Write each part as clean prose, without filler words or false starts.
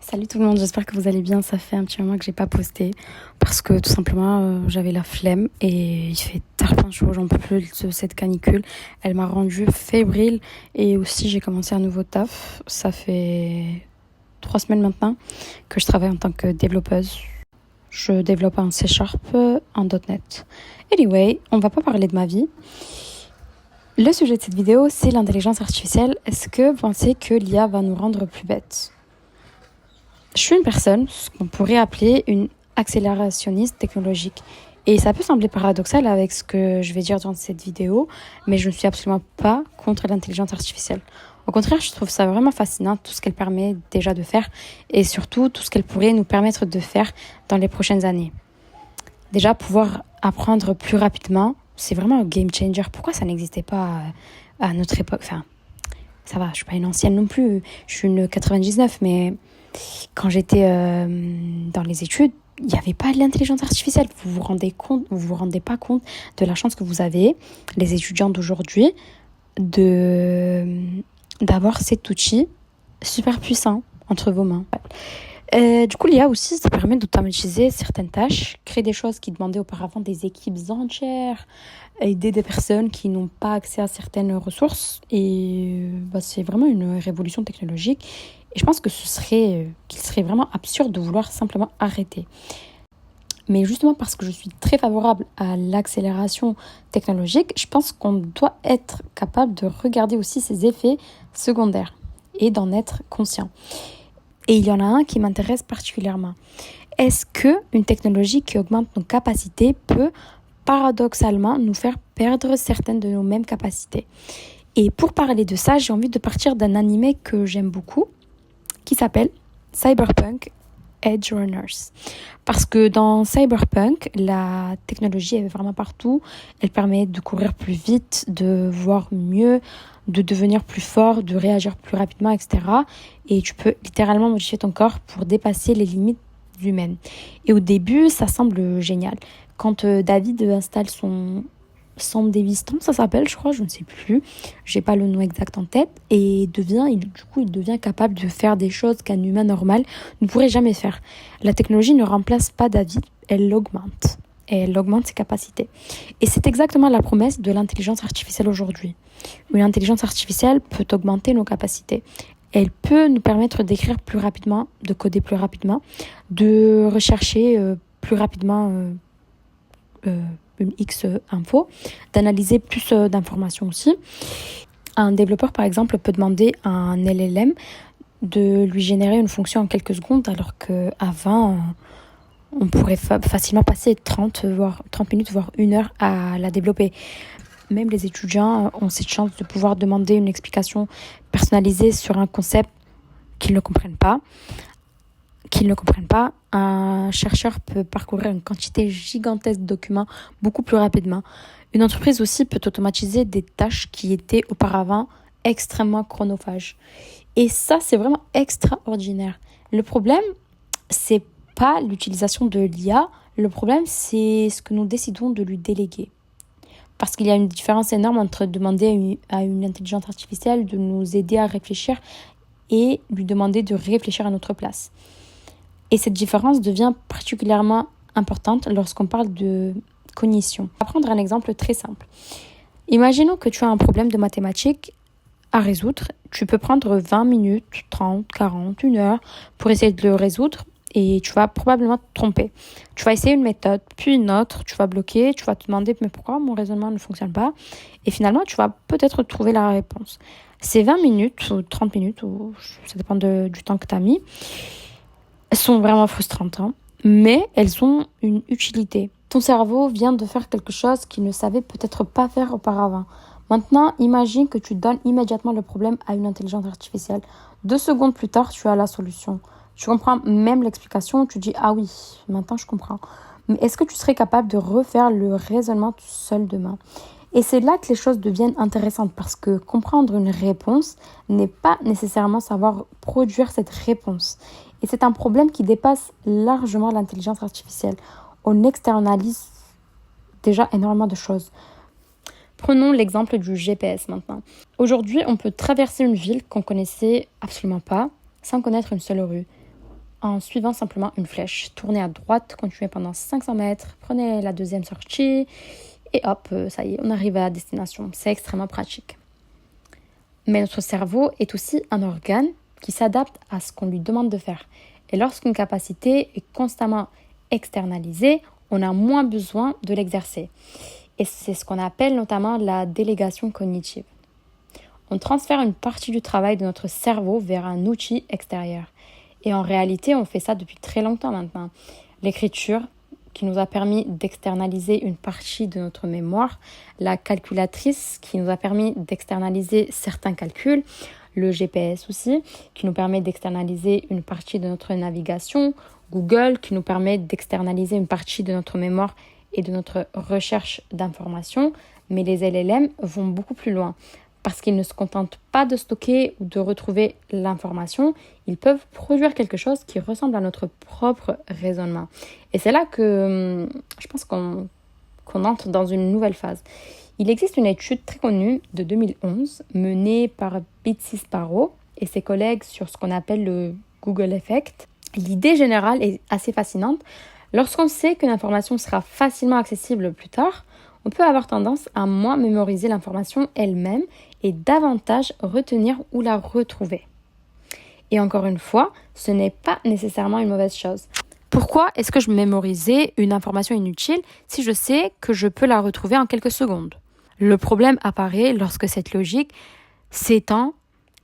Salut tout le monde, j'espère que vous allez bien. Ça fait un petit moment que j'ai pas posté parce que tout simplement j'avais la flemme et il fait tellement chaud, j'en peux plus de cette canicule. Elle m'a rendue fébrile et aussi j'ai commencé un nouveau taf. Ça fait 3 semaines maintenant que je travaille en tant que développeuse. Je développe en C# en .NET. Anyway, on va pas parler de ma vie. Le sujet de cette vidéo, c'est l'intelligence artificielle. Est-ce que vous pensez que l'IA va nous rendre plus bêtes? Je suis une personne, ce qu'on pourrait appeler une accélérationniste technologique. Et ça peut sembler paradoxal avec ce que je vais dire dans cette vidéo, mais je ne suis absolument pas contre l'intelligence artificielle. Au contraire, je trouve ça vraiment fascinant, tout ce qu'elle permet déjà de faire, et surtout tout ce qu'elle pourrait nous permettre de faire dans les prochaines années. Déjà, pouvoir apprendre plus rapidement, c'est vraiment un game changer. Pourquoi ça n'existait pas à notre époque? Enfin, ça va, je suis pas une ancienne non plus, je suis une 99, mais quand j'étais dans les études, il n'y avait pas de l'intelligence artificielle. Vous vous rendez pas compte de la chance que vous avez, les étudiants d'aujourd'hui, d'avoir cet outil super puissant entre vos mains. Du coup, l'IA aussi, ça permet d'automatiser certaines tâches, créer des choses qui demandaient auparavant des équipes entières, aider des personnes qui n'ont pas accès à certaines ressources. Et c'est vraiment une révolution technologique. Et je pense que qu'il serait vraiment absurde de vouloir simplement arrêter. Mais justement parce que je suis très favorable à l'accélération technologique, je pense qu'on doit être capable de regarder aussi ses effets secondaires et d'en être conscient. Et il y en a un qui m'intéresse particulièrement. Est-ce qu'une technologie qui augmente nos capacités peut paradoxalement nous faire perdre certaines de nos mêmes capacités? Et pour parler de ça, j'ai envie de partir d'un animé que j'aime beaucoup, qui s'appelle Cyberpunk Edge Runners. Parce que dans Cyberpunk, la technologie est vraiment partout. Elle permet de courir plus vite, de voir mieux, de devenir plus fort, de réagir plus rapidement, etc. Et tu peux littéralement modifier ton corps pour dépasser les limites humaines. Et au début, ça semble génial. Quand David installe son Daviston, ça s'appelle, je crois, je ne sais plus. J'ai pas le nom exact en tête. Et il devient capable de faire des choses qu'un humain normal ne pourrait jamais faire. La technologie ne remplace pas David, elle l'augmente. Et elle augmente ses capacités. Et c'est exactement la promesse de l'intelligence artificielle aujourd'hui. Une intelligence artificielle peut augmenter nos capacités. Elle peut nous permettre d'écrire plus rapidement, de coder plus rapidement, de rechercher plus rapidement une X info, d'analyser plus d'informations aussi. Un développeur, par exemple, peut demander à un LLM de lui générer une fonction en quelques secondes, alors qu'avant, on pourrait facilement passer 30 minutes, voire 1 heure à la développer. Même les étudiants ont cette chance de pouvoir demander une explication personnalisée sur un concept qu'ils ne comprennent pas. Un chercheur peut parcourir une quantité gigantesque de documents beaucoup plus rapidement. Une entreprise aussi peut automatiser des tâches qui étaient auparavant extrêmement chronophages. Et ça, c'est vraiment extraordinaire. Le problème, c'est pas l'utilisation de l'IA. Le problème, c'est ce que nous décidons de lui déléguer. Parce qu'il y a une différence énorme entre demander à une intelligence artificielle de nous aider à réfléchir et lui demander de réfléchir à notre place. Et cette différence devient particulièrement importante lorsqu'on parle de cognition. On va prendre un exemple très simple. Imaginons que tu as un problème de mathématiques à résoudre. Tu peux prendre 20 minutes, 30, 40, 1 heure pour essayer de le résoudre et tu vas probablement te tromper. Tu vas essayer une méthode, puis une autre, tu vas bloquer, tu vas te demander mais pourquoi mon raisonnement ne fonctionne pas? Et finalement, tu vas peut-être trouver la réponse. Ces 20 minutes ou 30 minutes, ça dépend du temps que tu as mis, elles sont vraiment frustrantes, mais elles ont une utilité. Ton cerveau vient de faire quelque chose qu'il ne savait peut-être pas faire auparavant. Maintenant, imagine que tu donnes immédiatement le problème à une intelligence artificielle. 2 secondes plus tard, tu as la solution. Tu comprends même l'explication, tu dis « Ah oui, maintenant je comprends ». Mais est-ce que tu serais capable de refaire le raisonnement tout seul demain ? Et c'est là que les choses deviennent intéressantes parce que comprendre une réponse n'est pas nécessairement savoir produire cette réponse. Et c'est un problème qui dépasse largement l'intelligence artificielle. On externalise déjà énormément de choses. Prenons l'exemple du GPS maintenant. Aujourd'hui, on peut traverser une ville qu'on connaissait absolument pas, sans connaître une seule rue. en suivant simplement une flèche. Tournez à droite, continuez pendant 500 mètres, prenez la deuxième sortie et hop, ça y est, on arrive à la destination. C'est extrêmement pratique. Mais notre cerveau est aussi un organe qui s'adapte à ce qu'on lui demande de faire. Et lorsqu'une capacité est constamment externalisée, on a moins besoin de l'exercer. Et c'est ce qu'on appelle notamment la délégation cognitive. On transfère une partie du travail de notre cerveau vers un outil extérieur. Et en réalité, on fait ça depuis très longtemps maintenant. L'écriture, qui nous a permis d'externaliser une partie de notre mémoire, la calculatrice, qui nous a permis d'externaliser certains calculs, le GPS aussi, qui nous permet d'externaliser une partie de notre navigation, Google, qui nous permet d'externaliser une partie de notre mémoire et de notre recherche d'informations. Mais les LLM vont beaucoup plus loin. Parce qu'ils ne se contentent pas de stocker ou de retrouver l'information, ils peuvent produire quelque chose qui ressemble à notre propre raisonnement. Et c'est là que je pense qu'on entre dans une nouvelle phase. Il existe une étude très connue de 2011 menée par Betsy Sparrow et ses collègues sur ce qu'on appelle le Google Effect. L'idée générale est assez fascinante. Lorsqu'on sait qu'une information sera facilement accessible plus tard, on peut avoir tendance à moins mémoriser l'information elle-même et davantage retenir ou la retrouver. Et encore une fois, ce n'est pas nécessairement une mauvaise chose. Pourquoi est-ce que je mémorisais une information inutile si je sais que je peux la retrouver en quelques secondes ? Le problème apparaît lorsque cette logique s'étend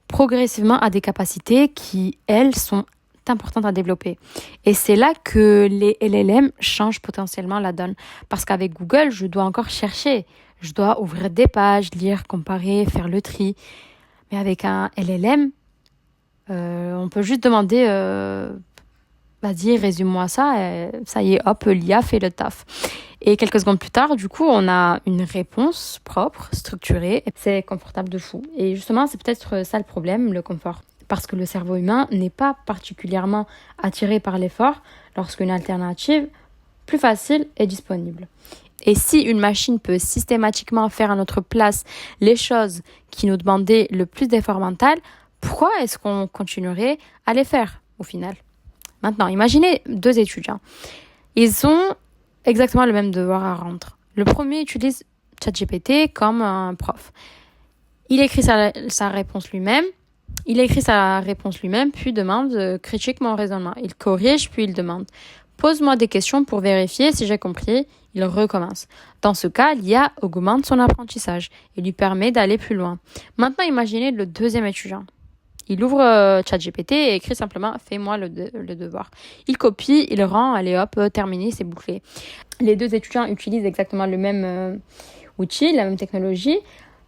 progressivement à des capacités qui, elles, sont importantes à développer. Et c'est là que les LLM changent potentiellement la donne. Parce qu'avec Google, je dois encore chercher. Je dois ouvrir des pages, lire, comparer, faire le tri. Mais avec un LLM, on peut juste demander vas-y, résume-moi ça. Et ça y est, hop, l'IA fait le taf. Et quelques secondes plus tard, du coup, on a une réponse propre, structurée. C'est confortable de fou. Et justement, c'est peut-être ça le problème, le confort. Parce que le cerveau humain n'est pas particulièrement attiré par l'effort lorsqu'une alternative plus facile est disponible. Et si une machine peut systématiquement faire à notre place les choses qui nous demandaient le plus d'effort mental, pourquoi est-ce qu'on continuerait à les faire au final ? Maintenant, imaginez 2 étudiants. Ils ont exactement le même devoir à rendre. Le premier utilise ChatGPT comme un prof. Il écrit sa réponse lui-même. Puis demande « critique mon raisonnement ». Il corrige, puis il demande « pose-moi des questions pour vérifier si j'ai compris ». Il recommence. Dans ce cas, l'IA augmente son apprentissage et lui permet d'aller plus loin. Maintenant, imaginez le deuxième étudiant. Il ouvre ChatGPT et écrit simplement « fais-moi le devoir ». Il copie, il rend, allez hop, terminé, c'est bouclé. Les 2 étudiants utilisent exactement le même outil, la même technologie,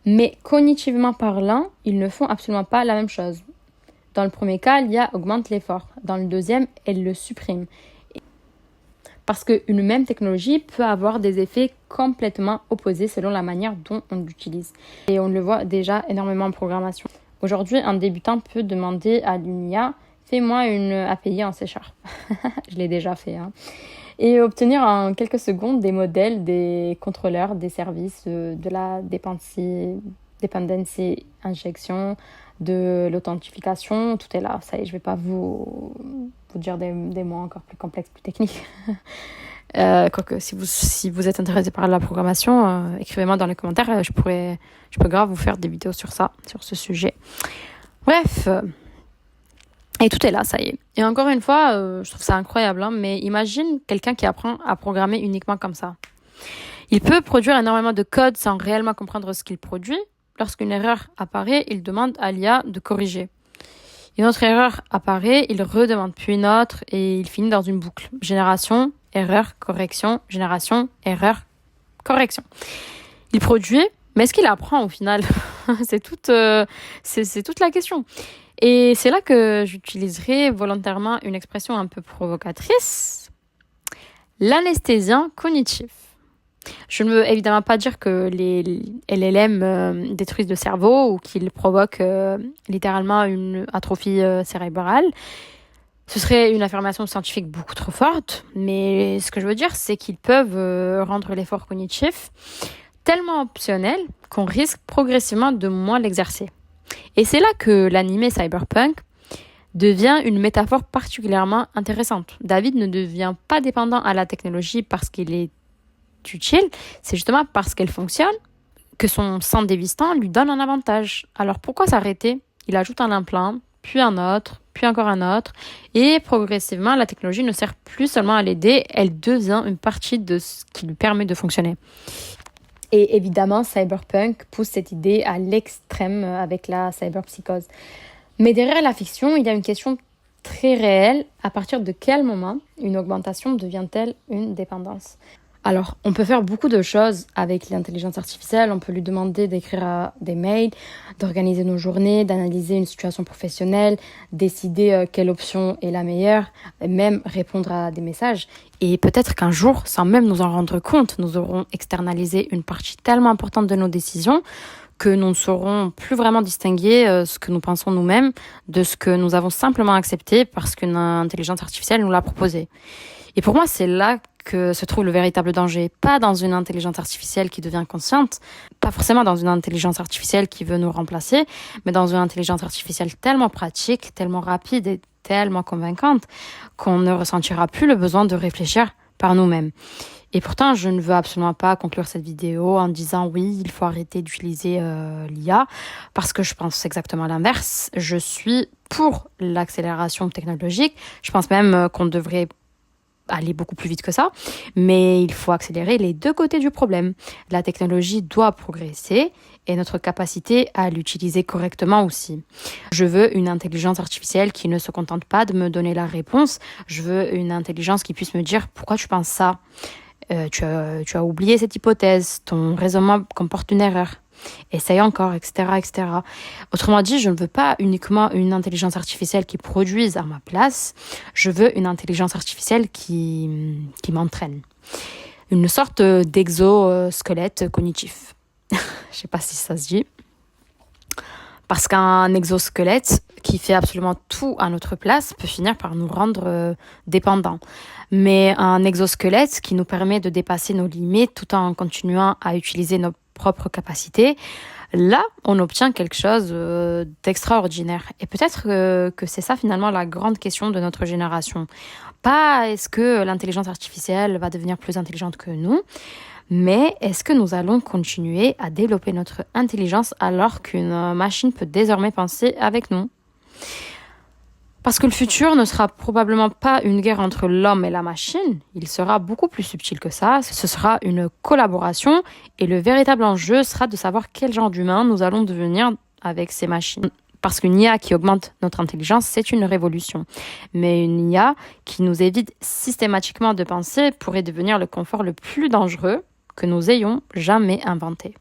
mais cognitivement parlant, ils ne font absolument pas la même chose. Dans le premier cas, l'IA augmente l'effort. Dans le deuxième, elle le supprime. Parce qu'une même technologie peut avoir des effets complètement opposés selon la manière dont on l'utilise. Et on le voit déjà énormément en programmation. Aujourd'hui, un débutant peut demander à une IA « fais-moi une API en C#». Je l'ai déjà fait. Et obtenir en quelques secondes des modèles, des contrôleurs, des services, de la dependency injection, de l'authentification, tout est là. Ça y est, je ne vais pas vous dire des mots encore plus complexes, plus techniques. Quoique, si vous êtes intéressé par la programmation, écrivez-moi dans les commentaires. Je peux grave vous faire des vidéos sur ça, sur ce sujet. Bref, et tout est là, ça y est. Et encore une fois, je trouve ça incroyable, mais imagine quelqu'un qui apprend à programmer uniquement comme ça. Il peut produire énormément de code sans réellement comprendre ce qu'il produit. Lorsqu'une erreur apparaît, il demande à l'IA de corriger. Une autre erreur apparaît, il redemande puis une autre et il finit dans une boucle. Génération, erreur, correction, génération, erreur, correction. Il produit, mais est-ce qu'il apprend au final ? C'est toute la question. Et c'est là que j'utiliserai volontairement une expression un peu provocatrice, l'anesthésiant cognitif. Je ne veux évidemment pas dire que les LLM détruisent le cerveau ou qu'ils provoquent littéralement une atrophie cérébrale. Ce serait une affirmation scientifique beaucoup trop forte, mais ce que je veux dire, c'est qu'ils peuvent rendre l'effort cognitif tellement optionnel qu'on risque progressivement de moins l'exercer. Et c'est là que l'anime cyberpunk devient une métaphore particulièrement intéressante. David ne devient pas dépendant à la technologie parce qu'il est utile, c'est justement parce qu'elle fonctionne que son sang dévistant lui donne un avantage. Alors pourquoi s'arrêter? Il ajoute un implant, puis un autre, puis encore un autre, et progressivement, la technologie ne sert plus seulement à l'aider, elle devient une partie de ce qui lui permet de fonctionner. Et évidemment, Cyberpunk pousse cette idée à l'extrême avec la cyberpsychose. Mais derrière la fiction, il y a une question très réelle. À partir de quel moment une augmentation devient-elle une dépendance? Alors, on peut faire beaucoup de choses avec l'intelligence artificielle. On peut lui demander d'écrire des mails, d'organiser nos journées, d'analyser une situation professionnelle, décider quelle option est la meilleure, et même répondre à des messages. Et peut-être qu'un jour, sans même nous en rendre compte, nous aurons externalisé une partie tellement importante de nos décisions que nous ne saurons plus vraiment distinguer ce que nous pensons nous-mêmes de ce que nous avons simplement accepté parce qu'une intelligence artificielle nous l'a proposé. Et pour moi, c'est là que se trouve le véritable danger. Pas dans une intelligence artificielle qui devient consciente, pas forcément dans une intelligence artificielle qui veut nous remplacer, mais dans une intelligence artificielle tellement pratique, tellement rapide et tellement convaincante qu'on ne ressentira plus le besoin de réfléchir par nous-mêmes. Et pourtant, je ne veux absolument pas conclure cette vidéo en disant oui, il faut arrêter d'utiliser l'IA, parce que je pense exactement l'inverse. Je suis pour l'accélération technologique. Je pense même qu'on devrait aller beaucoup plus vite que ça, mais il faut accélérer les deux côtés du problème. La technologie doit progresser et notre capacité à l'utiliser correctement aussi. Je veux une intelligence artificielle qui ne se contente pas de me donner la réponse. Je veux une intelligence qui puisse me dire pourquoi tu penses ça. Tu as oublié cette hypothèse, ton raisonnement comporte une erreur. Essaye encore, etc., etc. Autrement dit, je ne veux pas uniquement une intelligence artificielle qui produise à ma place, je veux une intelligence artificielle qui m'entraîne. Une sorte d'exosquelette cognitif. Je ne sais pas si ça se dit. Parce qu'un exosquelette qui fait absolument tout à notre place peut finir par nous rendre dépendants. Mais un exosquelette qui nous permet de dépasser nos limites tout en continuant à utiliser nos propres capacités, là, on obtient quelque chose d'extraordinaire. Et peut-être que c'est ça finalement la grande question de notre génération. Pas est-ce que l'intelligence artificielle va devenir plus intelligente que nous, mais est-ce que nous allons continuer à développer notre intelligence alors qu'une machine peut désormais penser avec nous? Parce que le futur ne sera probablement pas une guerre entre l'homme et la machine, il sera beaucoup plus subtil que ça, ce sera une collaboration et le véritable enjeu sera de savoir quel genre d'humain nous allons devenir avec ces machines. Parce qu'une IA qui augmente notre intelligence, c'est une révolution. Mais une IA qui nous évite systématiquement de penser pourrait devenir le confort le plus dangereux que nous ayons jamais inventé.